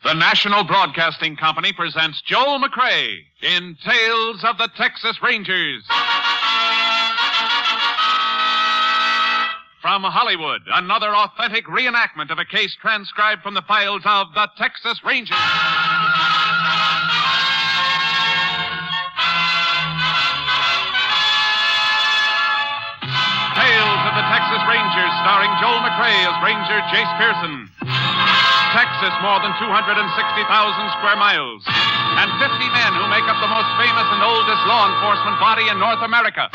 The National Broadcasting Company presents Joel McCrea in Tales of the Texas Rangers. From Hollywood, another authentic reenactment of a case transcribed from the files of the Texas Rangers. Tales of the Texas Rangers, starring Joel McCrea as Ranger Jace Pearson. Texas, more than 260,000 square miles, and 50 men who make up the most famous and oldest law enforcement body in North America.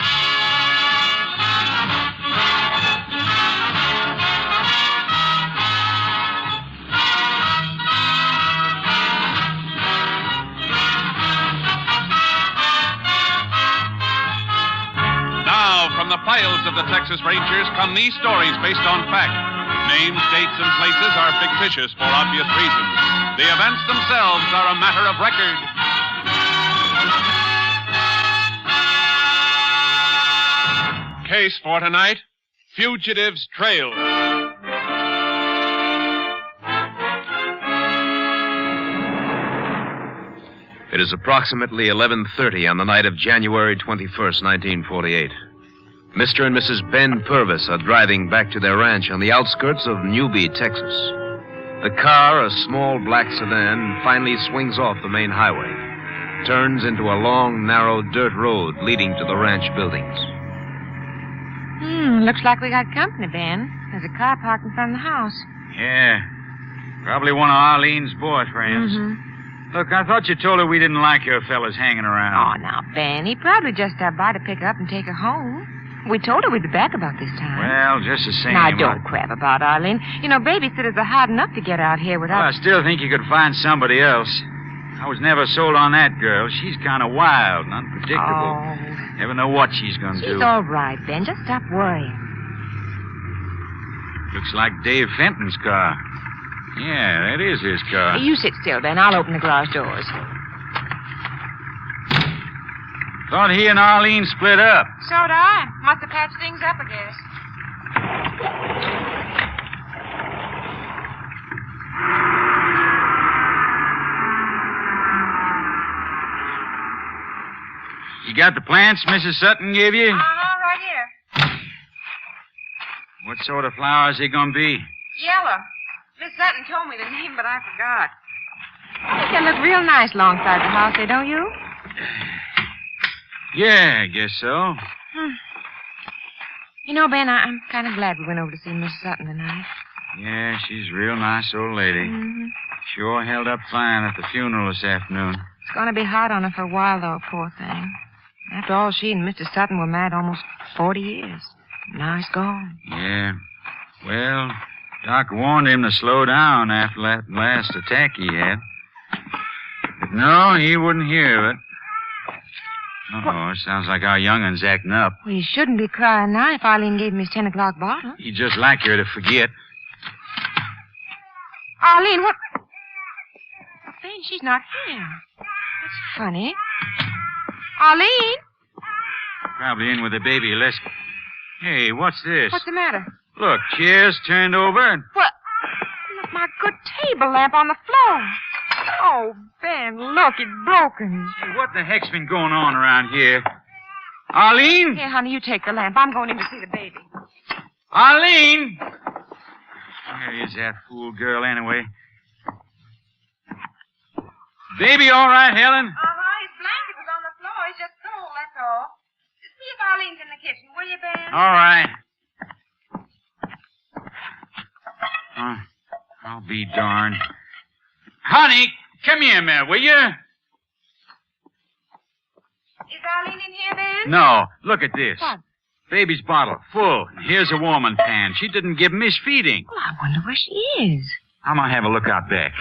Now, from the files of the Texas Rangers come these stories based on fact. Names, dates, and places are fictitious for obvious reasons. The events themselves are a matter of record. Case for tonight, Fugitive's Trail. It is approximately 11:30 on the night of January 21st, 1948. Mr. and Mrs. Ben Purvis are driving back to their ranch on the outskirts of Newby, Texas. The car, a small black sedan, finally swings off the main highway, turns into a long, narrow dirt road leading to the ranch buildings. Looks like we got company, Ben. There's a car parked in front of the house. Yeah. Probably one of Arlene's boyfriends. Look, I thought you told her we didn't like your fellas hanging around. Oh, now, Ben, he probably just stopped by to pick her up and take her home. We told her we'd be back about this time. Well, just the same. Now, don't crap about Arlene. You know, babysitters are hard enough to get out here without... Well, I still think you could find somebody else. I was never sold on that girl. She's kind of wild and unpredictable. Oh. Never know what she's going to do. She's all right, Ben. Just stop worrying. Looks like Dave Fenton's car. Yeah, that is his car. You sit still, Ben. I'll open the garage doors. Thought he and Arlene split up. So do I. Must have patched things up, I guess. You got the plants Mrs. Sutton gave you? Right here. What sort of flowers they gonna be? Yellow. Miss Sutton told me the name, but I forgot. I think they look real nice alongside the house, they don't you? Yeah, I guess so. You know, Ben, I'm kind of glad we went over to see Miss Sutton tonight. Yeah, she's a real nice old lady. Sure held up fine at the funeral this afternoon. It's going to be hard on her for a while, though, poor thing. After all, she and Mr. Sutton were married almost 40 years. Now he's gone. Yeah. Well, Doc warned him to slow down after that last attack he had. But no, he wouldn't hear of it. Uh-oh, it sounds like our youngun's acting up. Well, you shouldn't be crying now if Arlene gave him his 10 o'clock bottle. He'd just like her to forget. Arlene, what? Oh, Ben, she's not here. That's funny. Arlene? Probably in with the baby. Let's... Hey, what's this? What's the matter? Look, chairs turned over and... What? Look, my good table lamp on the floor. Oh, Ben, look, it's broken. Hey, what the heck's been going on around here? Arlene? Here, honey, you take the lamp. I'm going in to see the baby. Arlene! Where is that fool girl, anyway? Baby all right, Helen? His blanket was on the floor. He's just cold, that's all. Just see if Arlene's in the kitchen, will you, Ben? All right. I'll be darned. Honey, come here a minute, will you? Is Arlene in here, Ben? No, look at this. What? Baby's bottle, full. Here's a warming pan. She didn't give him his feeding. Well, I wonder where she is. I'm gonna have a look out back.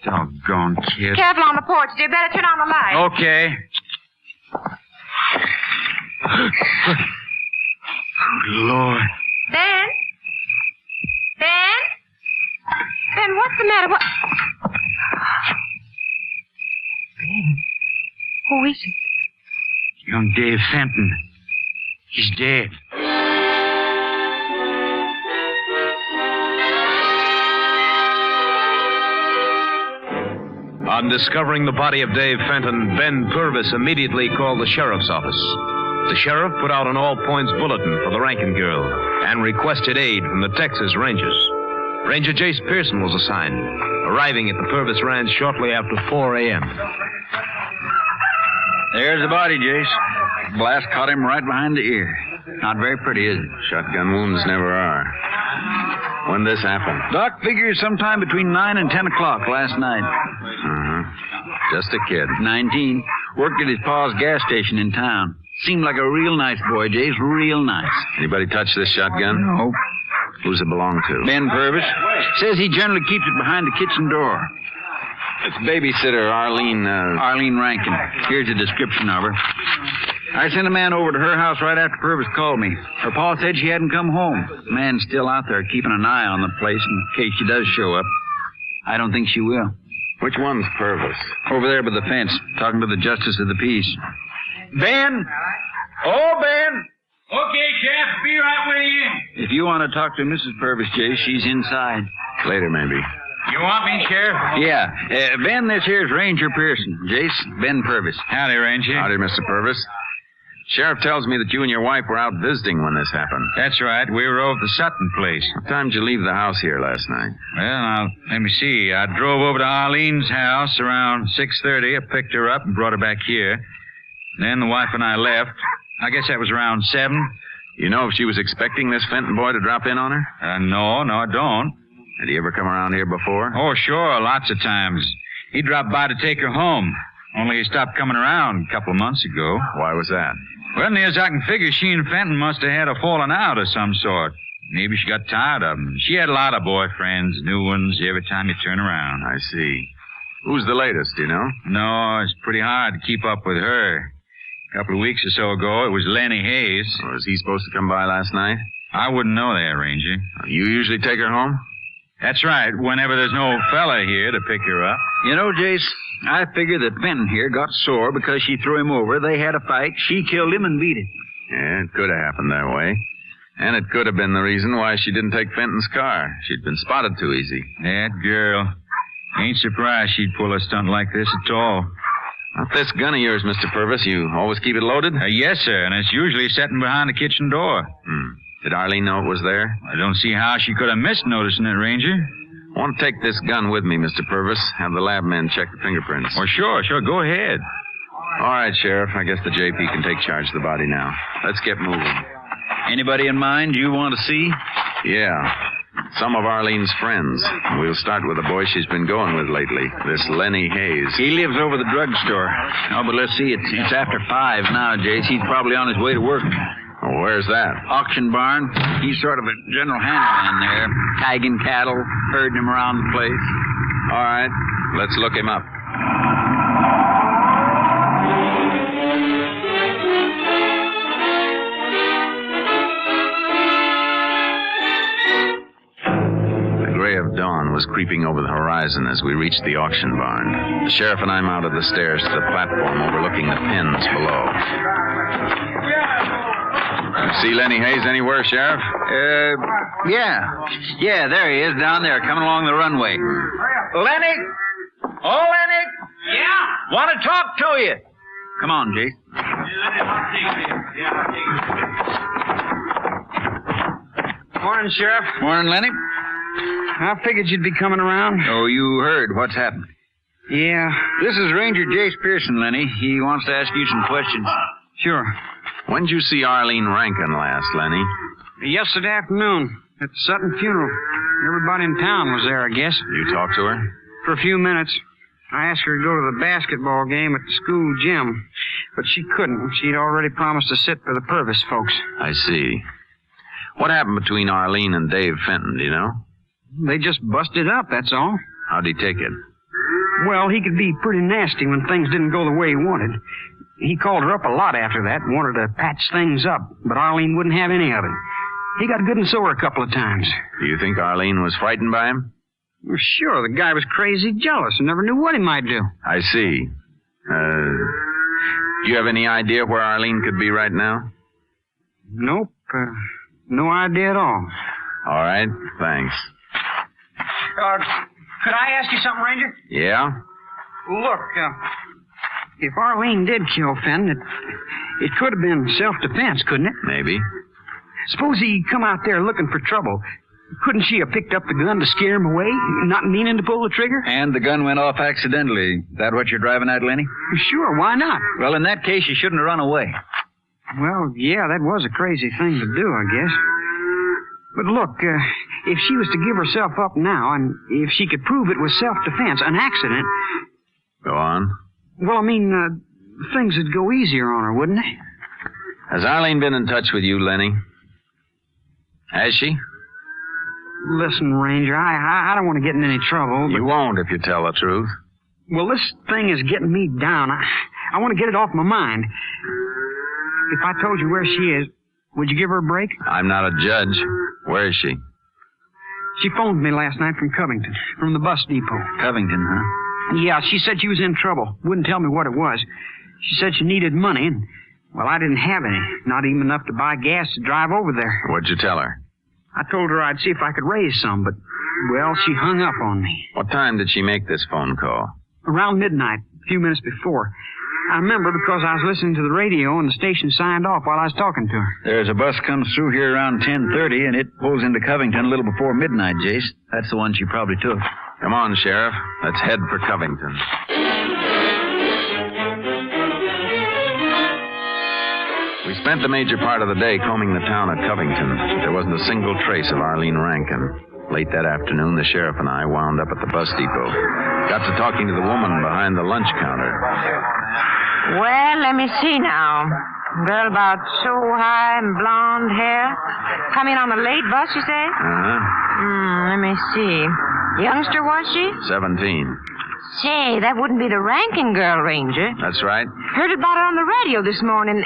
Doggone kid. Careful on the porch, dear. Better turn on the light. Okay. Good Lord. Ben? Ben? Ben, what's the matter? What? Ben, who is it? Young Dave Fenton. He's dead. On discovering the body of Dave Fenton, Ben Purvis immediately called the sheriff's office. The sheriff put out an all-points bulletin for the Rankin girl and requested aid from the Texas Rangers. Ranger Jace Pearson was assigned, arriving at the Purvis Ranch shortly after 4 a.m. There's the body, Jace. Blast caught him right behind the ear. Not very pretty, is it? Shotgun wounds never are. When this happened? Doc figures sometime between 9 and 10 o'clock last night. Just a kid. 19. Worked at his pa's gas station in town. Seemed like a real nice boy, Jace. Real nice. Anybody touch this shotgun? No. Who's it belong to? Ben Purvis. Says he generally keeps it behind the kitchen door. It's babysitter Arlene. Arlene Rankin. Here's a description of her. I sent a man over to her house right after Purvis called me. Her pa said she hadn't come home. Man's still out there keeping an eye on the place in case she does show up. I don't think she will. Which one's Purvis? Over there by the fence, talking to the justice of the peace. Ben! Oh, Ben! Okay, Sheriff, be right with you. If you want to talk to Mrs. Purvis, Jay, she's inside. Later, maybe. You want me, Sheriff? Yeah. Ben, this here's Ranger Pearson. Jace, Ben Purvis. Howdy, Ranger. Howdy, Mr. Purvis. Sheriff tells me that you and your wife were out visiting when this happened. That's right. We were over at the Sutton place. What time did you leave the house here last night? Well, let me see. I drove over to Arlene's house around 6:30. I picked her up and brought her back here. Then the wife and I left. I guess that was around 7. You know if she was expecting this Fenton boy to drop in on her? No, I don't. Had he ever come around here before? Oh, sure, lots of times. He dropped by to take her home. Only he stopped coming around a couple of months ago. Why was that? Well, near as I can figure, she and Fenton must have had a falling out of some sort. Maybe she got tired of him. She had a lot of boyfriends, new ones, every time you turn around. I see. Who's the latest, do you know? No, it's pretty hard to keep up with her. A couple of weeks or so ago, it was Lenny Hayes. Or was he supposed to come by last night? I wouldn't know that, Ranger. You usually take her home? That's right, whenever there's no fella here to pick her up. You know, Jace, I figure that Fenton here got sore because she threw him over. They had a fight. She killed him and beat him. Yeah, it could have happened that way. And it could have been the reason why she didn't take Fenton's car. She'd been spotted too easy. That girl. Ain't surprised she'd pull a stunt like this at all. Not this gun of yours, Mr. Purvis. You always keep it loaded? Yes, sir, and it's usually sitting behind the kitchen door. Did Arlene know it was there? I don't see how she could have missed noticing it, Ranger. I want to take this gun with me, Mr. Purvis. Have the lab men check the fingerprints. Oh, sure, go ahead. All right, Sheriff. I guess the JP can take charge of the body now. Let's get moving. Anybody in mind you want to see? Yeah. Some of Arlene's friends. We'll start with the boy she's been going with lately, this Lenny Hayes. He lives over the drugstore. Oh, but let's see. It's after 5 now, Jace. He's probably on his way to work. Oh, where's that? Auction barn. He's sort of a general handyman there. Tagging cattle, herding them around the place. All right. Let's look him up. Dawn was creeping over the horizon as we reached the auction barn. The sheriff and I mounted the stairs to the platform overlooking the pens below. See Lenny Hayes anywhere, Sheriff? Yeah, there he is, down there, coming along the runway. Lenny! Oh, Lenny! Yeah? Want to talk to you. Come on, Jay. Morning, Sheriff. Morning, Lenny. I figured you'd be coming around. Oh, you heard what's happened. Yeah. This is Ranger Jace Pearson, Lenny. He wants to ask you some questions. Sure. When'd you see Arlene Rankin last, Lenny? Yesterday afternoon at the Sutton funeral. Everybody in town was there, I guess. You talked to her? For a few minutes. I asked her to go to the basketball game at the school gym, but she couldn't. She'd already promised to sit for the Purvis folks. I see. What happened between Arlene and Dave Fenton, do you know? They just busted up, that's all. How'd he take it? Well, he could be pretty nasty when things didn't go the way he wanted. He called her up a lot after that and wanted to patch things up, but Arlene wouldn't have any of it. He got good and sore a couple of times. Do you think Arlene was frightened by him? Well, sure, the guy was crazy jealous and never knew what he might do. I see. Do you have any idea where Arlene could be right now? Nope. No idea at all. All right, thanks. Could I ask you something, Ranger? Yeah? Look, if Arlene did kill Fenn, it could have been self-defense, couldn't it? Maybe. Suppose he come out there looking for trouble. Couldn't she have picked up the gun to scare him away, not meaning to pull the trigger? And the gun went off accidentally. Is that what you're driving at, Lenny? Sure, why not? Well, in that case, you shouldn't have run away. Well, yeah, that was a crazy thing to do, I guess. But look, if she was to give herself up now, and if she could prove it was self-defense, an accident... Go on. Well, I mean, things would go easier on her, wouldn't they? Has Arlene been in touch with you, Lenny? Has she? Listen, Ranger, I don't want to get in any trouble, but... You won't if you tell the truth. Well, this thing is getting me down. I want to get it off my mind. If I told you where she is, would you give her a break? I'm not a judge. Where is she? She phoned me last night from Covington, from the bus depot. Covington, huh? Yeah, she said she was in trouble. Wouldn't tell me what it was. She said she needed money, and, well, I didn't have any. Not even enough to buy gas to drive over there. What'd you tell her? I told her I'd see if I could raise some, but, well, she hung up on me. What time did she make this phone call? Around midnight, a few minutes before. I remember because I was listening to the radio and the station signed off while I was talking to her. There's a bus comes through here around 10:30, and it pulls into Covington a little before midnight, Jace. That's the one she probably took. Come on, Sheriff. Let's head for Covington. We spent the major part of the day combing the town at Covington. There wasn't a single trace of Arlene Rankin. Late that afternoon, the sheriff and I wound up at the bus depot. Got to talking to the woman behind the lunch counter. Well, let me see now. Girl about so high and blonde hair. Come in on a late bus, you say? Uh-huh. Let me see. Youngster, was she? 17. Say, that wouldn't be the Rankin girl, Ranger. That's right. Heard about her on the radio this morning.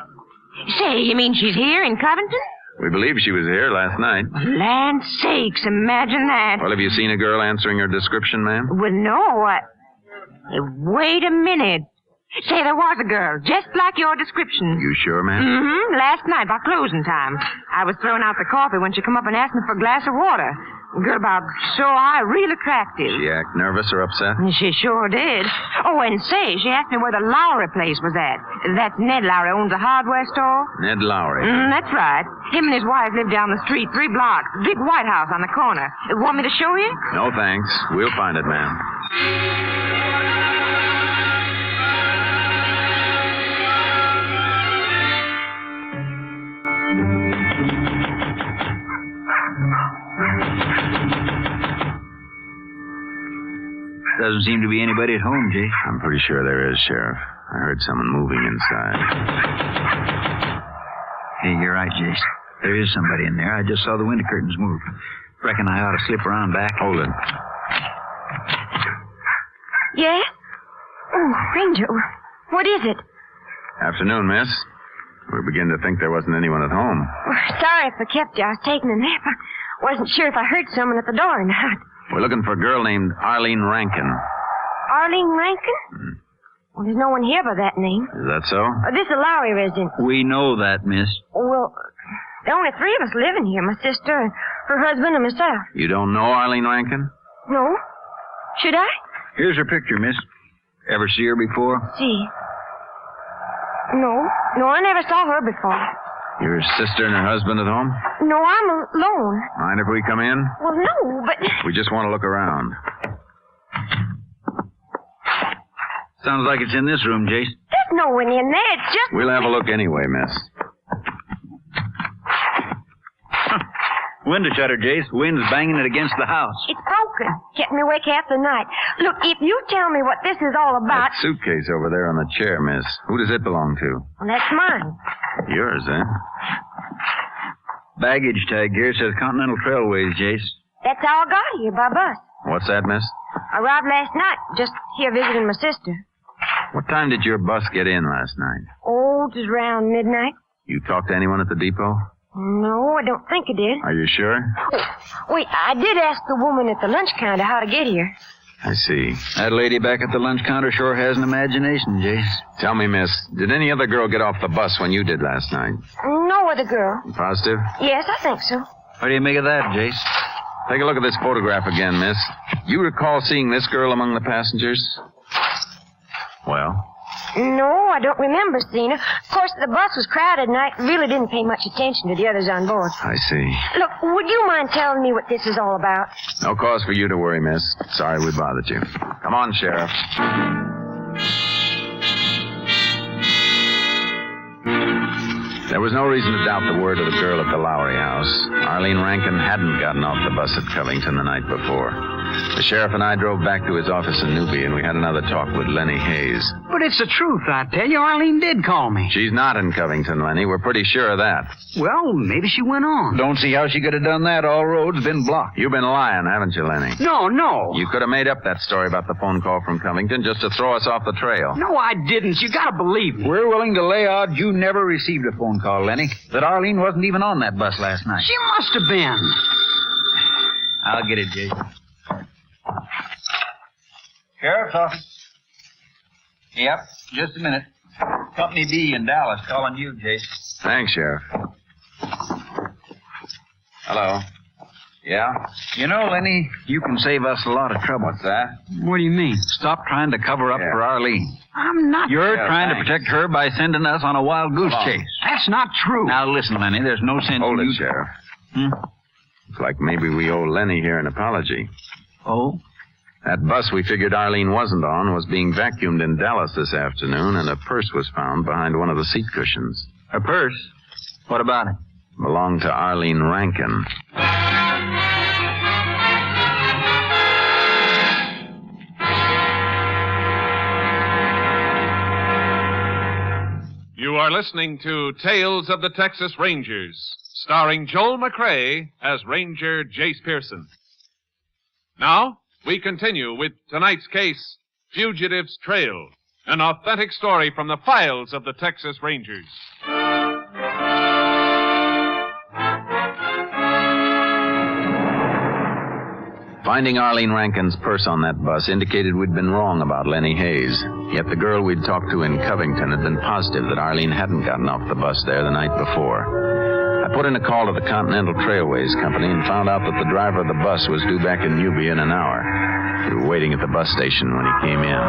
Say, you mean she's here in Covington? We believe she was here last night. Land sakes, imagine that. Well, have you seen a girl answering her description, ma'am? Well, no. Wait a minute. Say, there was a girl, just like your description. You sure, ma'am? Mm-hmm. Last night, by closing time. I was throwing out the coffee when she come up and asked me for a glass of water. A girl about so high, real attractive. She act nervous or upset? She sure did. Oh, and say, she asked me where the Lowry place was at. That's Ned Lowry owns a hardware store. Ned Lowry. That's right. Him and his wife live down the street, 3 blocks. Big White House on the corner. Want me to show you? No, thanks. We'll find it, ma'am. Doesn't seem to be anybody at home, Jay. I'm pretty sure there is, Sheriff. I heard someone moving inside. Hey, you're right, Jace. There is somebody in there. I just saw the window curtains move. Reckon I ought to slip around back. Hold it. Yeah? Oh, Ranger, what is it? Afternoon, miss. We begin to think there wasn't anyone at home. Sorry if I kept you. I was taking a nap. I wasn't sure if I heard someone at the door or not. We're looking for a girl named Arlene Rankin. Arlene Rankin? Well, there's no one here by that name. Is that so? This is a Lowry residence. We know that, miss. Well, there are only 3 of us living here. My sister, her husband, and myself. You don't know Arlene Rankin? No. Should I? Here's her picture, miss. Ever see her before? See. No, I never saw her before. Your sister and her husband at home? No, I'm alone. Mind if we come in? Well, no, but... We just want to look around. Sounds like it's in this room, Jace. There's no one in there. It's just... We'll have a look anyway, miss. Window shutter, Jace. Wind's banging it against the house. It's broken. Kept me awake half the night. Look, if you tell me what this is all about... That suitcase over there on the chair, miss. Who does it belong to? Well, that's mine. Yours, eh? Baggage tag here says Continental Trailways, Jace. That's how I got here, by bus. What's that, miss? I arrived last night, just here visiting my sister. What time did your bus get in last night? Oh, it was around midnight. You talked to anyone at the depot? No, I don't think I did. Are you sure? Oh, wait, I did ask the woman at the lunch counter how to get here. I see. That lady back at the lunch counter sure has an imagination, Jace. Tell me, miss, did any other girl get off the bus when you did last night? No other girl. You positive? Yes, I think so. What do you make of that, Jace? Take a look at this photograph again, miss. You recall seeing this girl among the passengers? Well? No, I don't remember seeing her. Of course, the bus was crowded, and I really didn't pay much attention to the others on board. I see. Look, would you mind telling me what this is all about? No cause for you to worry, miss. Sorry we bothered you. Come on, Sheriff. There was no reason to doubt the word of the girl at the Lowry house. Arlene Rankin hadn't gotten off the bus at Covington the night before. The sheriff and I drove back to his office in Newby, and we had another talk with Lenny Hayes. But it's the truth, I tell you. Arlene did call me. She's not in Covington, Lenny. We're pretty sure of that. Well, maybe she went on. Don't see how she could have done that. All roads been blocked. You've been lying, haven't you, Lenny? No. You could have made up that story about the phone call from Covington just to throw us off the trail. No, I didn't. You gotta believe me. We're willing to lay odds you never received a phone call, Lenny. That Arlene wasn't even on that bus last night. She must have been. I'll get it, Jason. Sheriff's office. Yep, just a minute. Company B in Dallas calling you, Jason. Thanks, Sheriff. Hello. Yeah? You know, Lenny, you can save us a lot of trouble. What's that? What do you mean? Stop trying to cover up for Arlene. I'm not. You're Yeah, trying thanks. to protect her by sending us on a wild goose chase. That's not true. Now, listen, Lenny, there's no sense Hold in it, you... Sheriff. Hmm? Looks like maybe we owe Lenny here an apology. Oh? That bus we figured Arlene wasn't on was being vacuumed in Dallas this afternoon, and a purse was found behind one of the seat cushions. Her purse? What about it? Belonged to Arlene Rankin. You are listening to Tales of the Texas Rangers, starring Joel McCrea as Ranger Jace Pearson. Now, we continue with tonight's case, Fugitive's Trail, an authentic story from the files of the Texas Rangers. Finding Arlene Rankin's purse on that bus indicated we'd been wrong about Lenny Hayes. Yet the girl we'd talked to in Covington had been positive that Arlene hadn't gotten off the bus there the night before. I put in a call to the Continental Trailways Company and found out that the driver of the bus was due back in Newby in an hour. We were waiting at the bus station when he came in.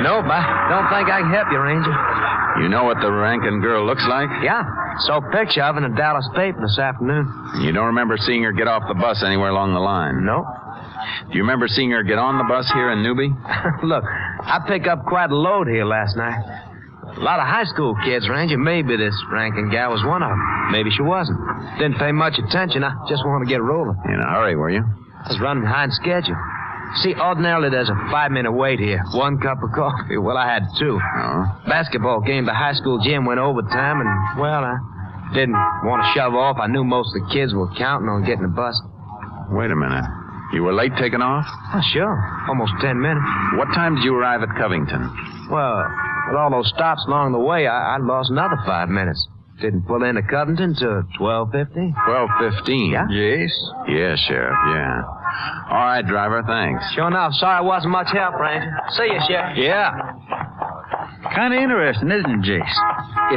Nope, I don't think I can help you, Ranger. You know what the Rankin girl looks like? Yeah, saw a picture of her in the Dallas paper this afternoon. You don't remember seeing her get off the bus anywhere along the line? Nope. Do you remember seeing her get on the bus here in Newby? Look, I picked up quite a load here last night. A lot of high school kids, Ranger. Maybe this Rankin gal was one of them. Maybe she wasn't. Didn't pay much attention. I just wanted to get rolling. In a hurry, were you? I was running behind schedule. See, ordinarily there's a 5-minute wait here. 1 cup of coffee. Well, I had 2. Oh? Basketball game, the high school gym went overtime, and, well, I didn't want to shove off. I knew most of the kids were counting on getting the bus. Wait a minute. You were late taking off? Oh, sure. Almost 10 minutes. What time did you arrive at Covington? Well, with all those stops along the way, I lost another 5 minutes. Didn't pull into Covington till 12:50. 12:15. Yeah? Yes? Yeah, Sheriff, yeah. All right, driver, thanks. Sure enough. Sorry I wasn't much help, Ranger. See you, Sheriff. Yeah. Kind of interesting, isn't it, Jace?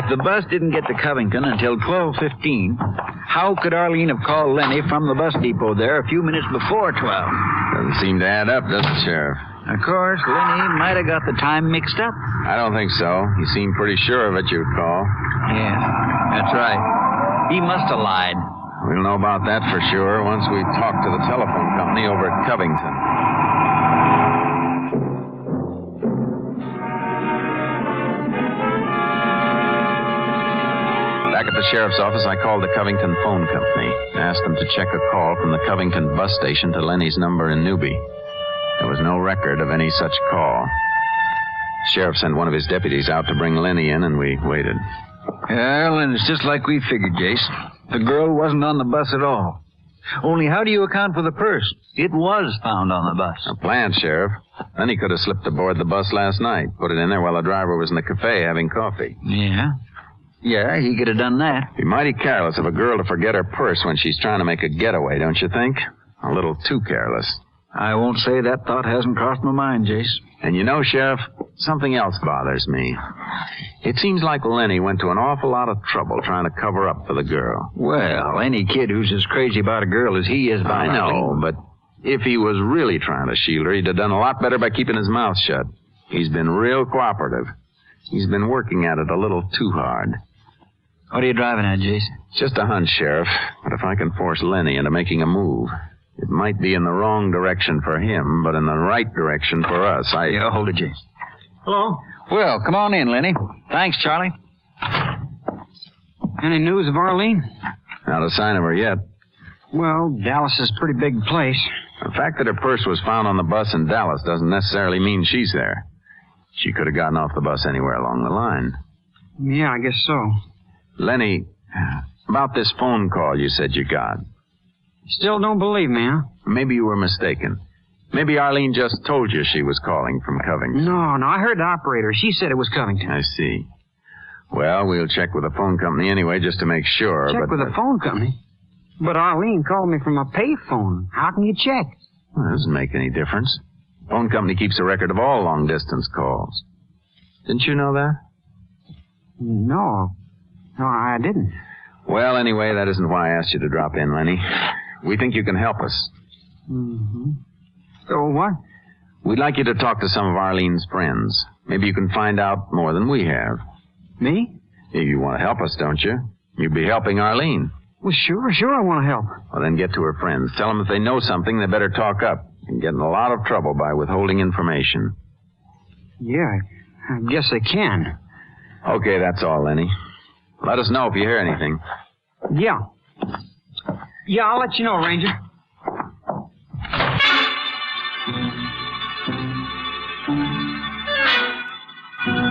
If the bus didn't get to Covington until 12:15, how could Arlene have called Lenny from the bus depot there a few minutes before 12? Doesn't seem to add up, does it, Sheriff? Of course, Lenny might have got the time mixed up. I don't think so. He seemed pretty sure of it, you'd call. Yeah, that's right. He must have lied. We'll know about that for sure once we talk to the telephone company over at Covington. Back at the sheriff's office, I called the Covington phone company and asked them to check a call from the Covington bus station to Lenny's number in Newby. There was no record of any such call. The sheriff sent one of his deputies out to bring Lenny in, and we waited. Well, and it's just like we figured, Jace. The girl wasn't on the bus at all. Only how do you account for the purse? It was found on the bus. A plan, Sheriff. Then he could have slipped aboard the bus last night, put it in there while the driver was in the cafe having coffee. Yeah? Yeah, he could have done that. Be mighty careless of a girl to forget her purse when she's trying to make a getaway, don't you think? A little too careless. I won't say that thought hasn't crossed my mind, Jace. And you know, Sheriff, something else bothers me. It seems like Lenny went to an awful lot of trouble trying to cover up for the girl. Well, any kid who's as crazy about a girl as he is about I know, Arlene. but if he was really trying to shield her, he'd have done a lot better by keeping his mouth shut. He's been real cooperative. He's been working at it a little too hard. What are you driving at, Jason? Just a hunch, Sheriff. But if I can force Lenny into making a move, it might be in the wrong direction for him, but in the right direction for us. Yeah, hold it, Jason. Hello? Well, come on in, Lenny. Thanks, Charlie. Any news of Arlene? Not a sign of her yet. Well, Dallas is a pretty big place. The fact that her purse was found on the bus in Dallas doesn't necessarily mean she's there. She could have gotten off the bus anywhere along the line. Yeah, I guess so. Lenny, about this phone call you said you got. Still don't believe me, huh? Maybe you were mistaken. Maybe Arlene just told you she was calling from Covington. No, I heard the operator. She said it was Covington. I see. Well, we'll check with the phone company anyway just to make sure. Check with the phone company? But Arlene called me from a payphone. How can you check? Well, it doesn't make any difference. The phone company keeps a record of all long-distance calls. Didn't you know that? No, I didn't. Well, anyway, that isn't why I asked you to drop in, Lenny. We think you can help us. Mm-hmm. So what? We'd like you to talk to some of Arlene's friends. Maybe you can find out more than we have. Me? You want to help us, don't you? You'd be helping Arlene. Well, sure I want to help. Well, then get to her friends. Tell them if they know something, they better talk up. And get in a lot of trouble by withholding information. Yeah, I guess they can. Okay, that's all, Lenny. Let us know if you hear anything. Yeah. Yeah, I'll let you know, Ranger.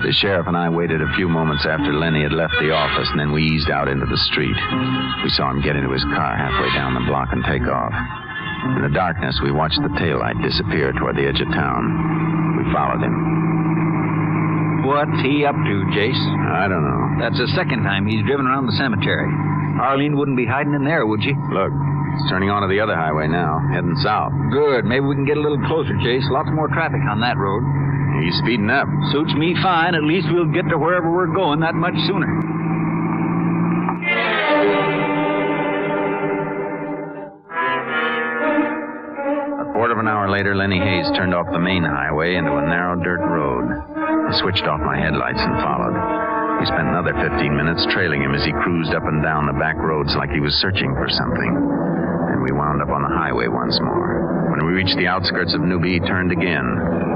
The sheriff and I waited a few moments after Lenny had left the office, and then we eased out into the street. We saw him get into his car halfway down the block and take off. In the darkness, we watched the taillight disappear toward the edge of town. We followed him. What's he up to, Jace? I don't know. That's the second time he's driven around the cemetery. Arlene wouldn't be hiding in there, would she? Look, he's turning onto the other highway now, heading south. Good. Maybe we can get a little closer, Jace. Lots more traffic on that road. He's speeding up. Suits me fine. At least we'll get to wherever we're going that much sooner. A quarter of an hour later, Lenny Hayes turned off the main highway into a narrow dirt road. I switched off my headlights and followed. We spent another 15 minutes trailing him as he cruised up and down the back roads like he was searching for something. Then we wound up on the highway once more. When we reached the outskirts of Newby, he turned again,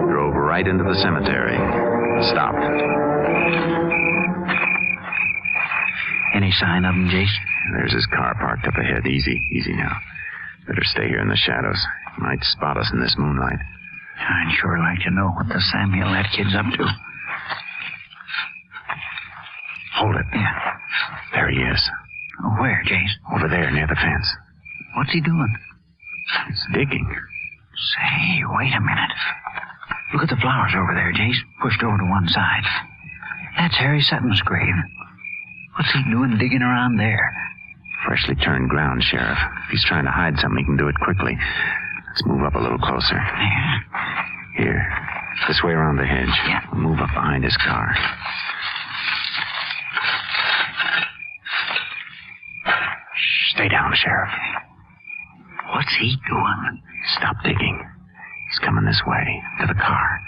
drove right into the cemetery, stopped. Any sign of him, Jace? There's his car parked up ahead. Easy now. Better stay here in the shadows. He might spot us in this moonlight. I'd sure like to know what the Samuel that kid's up to. Hold it. Yeah. There he is. Oh, where, Jace? Over there, near the fence. What's he doing? He's digging. Say, wait a minute. Look at the flowers over there, Jace. Pushed over to one side. That's Harry Sutton's grave. What's he doing digging around there? Freshly turned ground, Sheriff. If he's trying to hide something, he can do it quickly. Let's move up a little closer. Yeah. Here. This way around the hedge. Yeah. We'll move up behind his car. Shh, stay down, Sheriff. What's he doing? Stop digging. He's coming this way, to the car.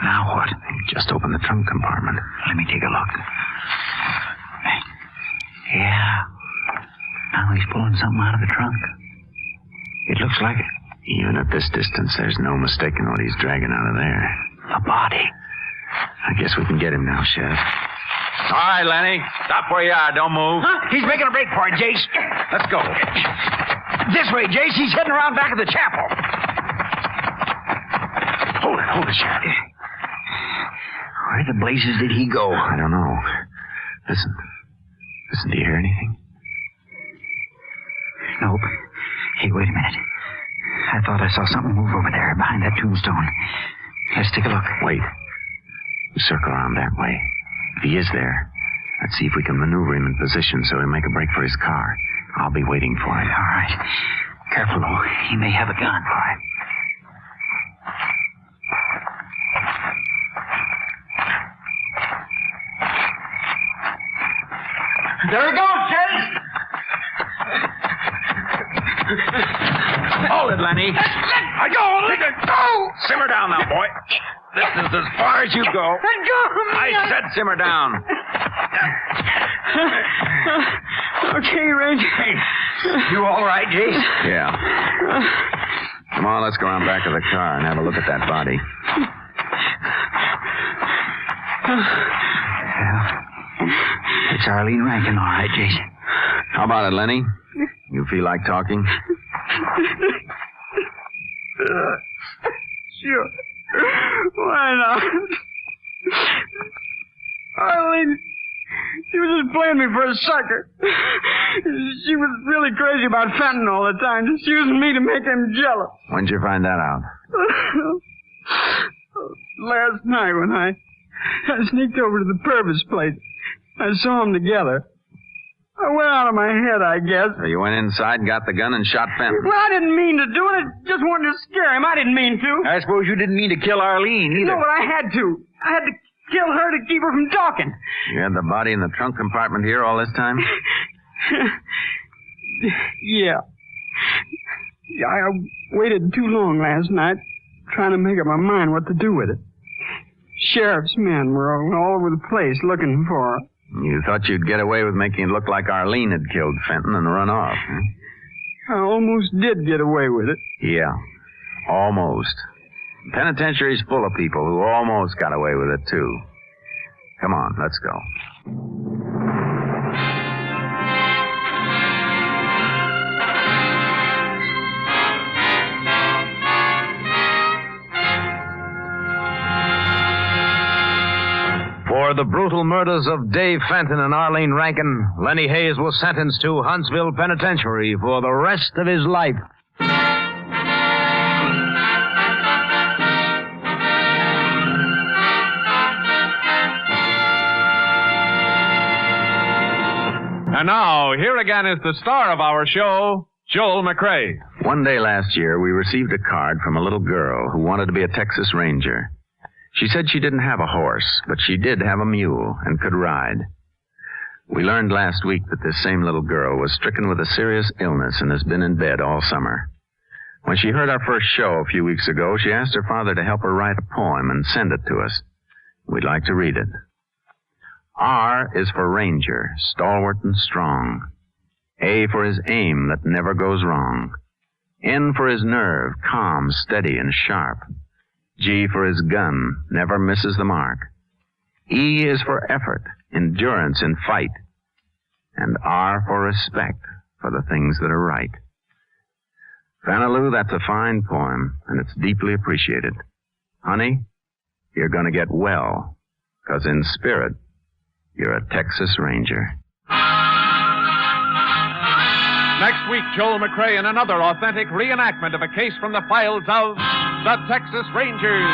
Now what? Just open the trunk compartment. Let me take a look. Yeah. Now he's pulling something out of the trunk. It looks like it. Even at this distance, there's no mistaking what he's dragging out of there. A body. I guess we can get him now, Sheriff. All right, Lenny. Stop where you are. Don't move. Huh? He's making a break for it, Jace. Let's go. This way, Jace. He's heading around back of the chapel. Hold it, Sheriff. Where the blazes did he go? I don't know. Listen, do you hear anything? Nope. Hey, wait a minute. I thought I saw something move over there behind that tombstone. Let's take a look. Wait. Circle around that way. If he is there, let's see if we can maneuver him in position so he'll make a break for his car. I'll be waiting for him. All right. Careful, though. He may have a gun. All right. There he goes, Jace! it, Lenny. Let go! Let go! Simmer down now, boy. This is as far as you go. Let go of me. I said simmer down. Okay, Ranger. You all right, Jace? Yeah. Come on, let's go around back of the car and have a look at that body. It's Arlene Rankin, all right, Jason. How about it, Lenny? You feel like talking? Sure. Why not? Arlene, she was just playing me for a sucker. She was really crazy about Fenton all the time, just using me to make him jealous. When'd you find that out? Last night when I sneaked over to the Purvis place. I saw them together. I went out of my head, I guess. So you went inside and got the gun and shot Fenton? Well, I didn't mean to do it. I just wanted to scare him. I didn't mean to. I suppose you didn't mean to kill Arlene either. No, but I had to. I had to kill her to keep her from talking. You had the body in the trunk compartment here all this time? Yeah. I waited too long last night, trying to make up my mind what to do with it. Sheriff's men were all over the place looking for her. You thought you'd get away with making it look like Arlene had killed Fenton and run off, huh? I almost did get away with it. Yeah, almost. Penitentiary's full of people who almost got away with it, too. Come on, let's go. For the brutal murders of Dave Fenton and Arlene Rankin, Lenny Hayes was sentenced to Huntsville Penitentiary for the rest of his life. And now, here again is the star of our show, Joel McRae. One day last year, we received a card from a little girl who wanted to be a Texas Ranger. She said she didn't have a horse, but she did have a mule and could ride. We learned last week that this same little girl was stricken with a serious illness and has been in bed all summer. When she heard our first show a few weeks ago, she asked her father to help her write a poem and send it to us. We'd like to read it. R is for Ranger, stalwart and strong. A for his aim that never goes wrong. N for his nerve, calm, steady, and sharp. G for his gun, never misses the mark. E is for effort, endurance in fight. And R for respect for the things that are right. Fanna Lou, that's a fine poem, and it's deeply appreciated. Honey, you're going to get well, 'cause in spirit, you're a Texas Ranger. Next week, Joel McRae in another authentic reenactment of a case from the files of the Texas Rangers.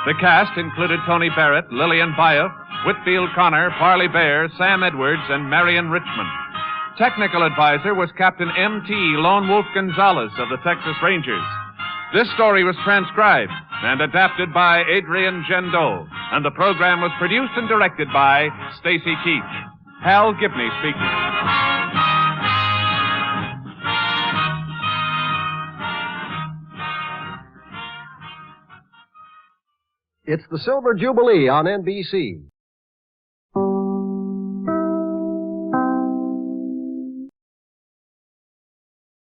The cast included Tony Barrett, Lillian Bayef, Whitfield Connor, Parley Bear, Sam Edwards, and Marion Richmond. Technical advisor was Captain M.T. Lone Wolf Gonzalez of the Texas Rangers. This story was transcribed and adapted by Adrian Gendot, and the program was produced and directed by Stacy Keach. Hal Gibney speaking. It's the Silver Jubilee on NBC.